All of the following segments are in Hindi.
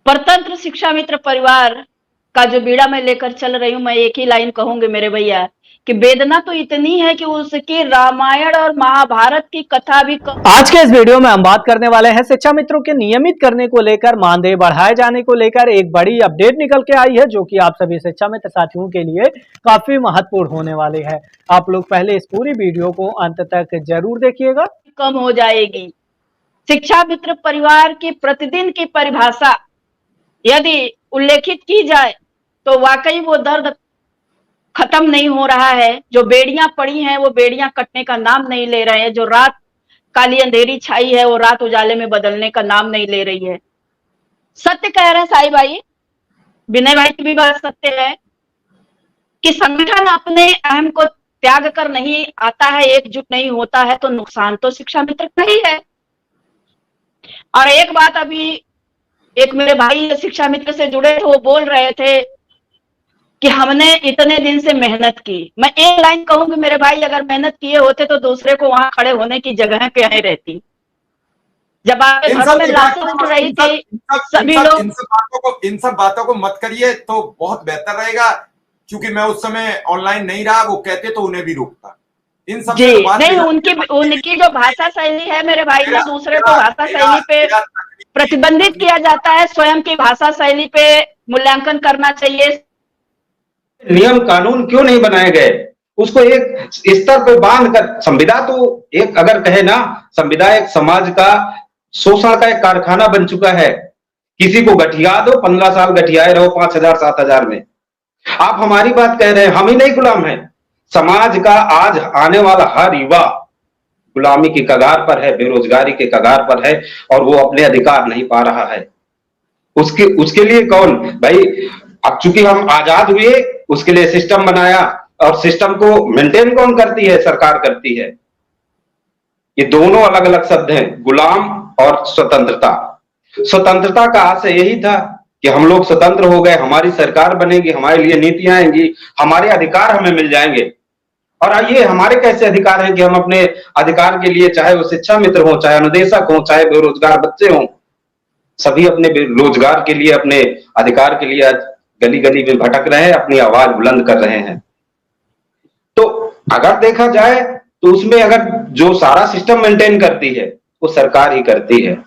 परतंत्र शिक्षा मित्र परिवार का जो बीड़ा मैं लेकर चल रही हूँ, मैं एक ही लाइन कहूंगी मेरे भैया कि वेदना तो इतनी है कि उसकी रामायण और महाभारत की कथा भी आज के इस वीडियो में हम बात करने वाले हैं शिक्षा मित्रों के नियमित करने को लेकर, मानदेय बढ़ाए जाने को लेकर एक बड़ी अपडेट निकल के आई है जो कि आप सभी शिक्षा मित्र साथियों के लिए काफी महत्वपूर्ण होने वाली है। आप लोग पहले इस पूरी वीडियो को अंत तक जरूर देखिएगा। कम हो जाएगी। शिक्षा मित्र परिवार की प्रतिदिन की परिभाषा यदि उल्लेखित की जाए तो वाकई वो दर्द खत्म नहीं हो रहा है। जो बेड़ियां पड़ी हैं वो बेड़ियां कटने का नाम नहीं ले रहे हैं। जो रात काली अंधेरी छाई है वो रात उजाले में बदलने का नाम नहीं ले रही है। सत्य कह रहे हैं साई भाई, विनय भाई की भी बात सत्य है कि संगठन अपने अहम को त्याग कर नहीं आता है, एकजुट नहीं होता है तो नुकसान तो शिक्षा मित्र का ही है। और एक बात, अभी एक मेरे भाई शिक्षा मित्र से जुड़े थे, वो बोल रहे थे कि हमने इतने दिन से मेहनत की। मैं एक लाइन कहूंगी मेरे भाई, अगर मेहनत किए होते तो दूसरे को वहां खड़े होने की जगह पे आई रहती। जब आपके घरों में लाशें उठ रही थी, सभी लोग इन सब बातों को मत करिए तो बहुत बेहतर रहेगा, क्योंकि मैं उस समय ऑनलाइन नहीं रहा। वो कहते तो उन्हें भी रोकता। इन सब जी नहीं, उनकी जो भाषा शैली है मेरे भाई, ना दूसरे को भाषा शैली पे प्रतिबंधित किया जाता है, स्वयं की भाषा शैली पे मूल्यांकन करना चाहिए। नियम कानून क्यों नहीं बनाए गए, उसको एक स्तर पे बांध कर। संविदा तो एक, अगर कहे ना, संविदा एक समाज का शोषण का एक कारखाना बन चुका है। किसी को गठिया दो, 15 साल गठियाए रहो 5,000 7,000 में। आप हमारी बात कह रहे हैं, हम ही नहीं गुलाम हैं। समाज का आज आने वाला हर युवा गुलामी की कगार पर है, बेरोजगारी के कगार पर है और वो अपने अधिकार नहीं पा रहा है। उसके लिए कौन भाई, अब चूंकि हम आजाद हुए उसके लिए सिस्टम बनाया, और सिस्टम को मेंटेन कौन करती है? सरकार करती है। ये दोनों अलग अलग शब्द हैं, गुलाम और स्वतंत्रता। स्वतंत्रता का आशय यही था कि हम लोग स्वतंत्र हो गए, हमारी सरकार बनेगी, हमारे लिए नीतियां आएंगी, हमारे अधिकार हमें मिल जाएंगे। और ये हमारे कैसे अधिकार हैं कि हम अपने अधिकार के लिए, चाहे वो शिक्षा मित्र हो, चाहे अनुदेशक हो, चाहे बेरोजगार बच्चे हों, सभी अपने रोजगार के लिए, अपने अधिकार के लिए गली गली में भटक रहे हैं, अपनी आवाज बुलंद कर रहे हैं। तो अगर देखा जाए तो उसमें अगर जो सारा सिस्टम मेंटेन करती है वो सरकार ही करती है,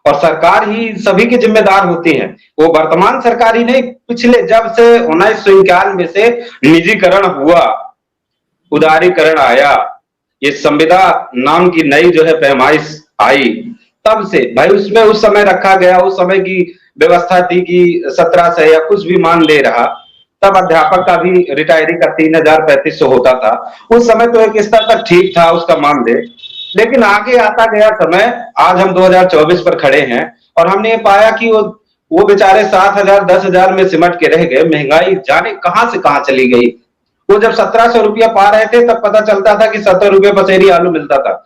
और सरकार ही सभी की जिम्मेदार होती है। वो वर्तमान सरकार ही नहीं, पिछले जब से 1991 से निजीकरण हुआ, उदारीकरण आया, ये संविदा नाम की नई जो है पैमाइश आई, तब से भाई उसमें उस समय रखा गया, उस समय की व्यवस्था थी कि 1700 या कुछ भी मान ले रहा। तब अध्यापक का भी रिटायरी का 3,000-3,500 होता था। उस समय तो एक स्तर तक ठीक था उसका मानदेय, लेकिन आगे आता गया समय, आज हम 2024 पर खड़े हैं और हमने ये पाया कि वो बेचारे 7,000 10,000 में सिमट के रह गए। महंगाई जाने कहां से कहां चली गई। वो जब 1,700 रुपया पा रहे थे तब पता चलता था कि 70 रुपये पसेरी आलू मिलता था।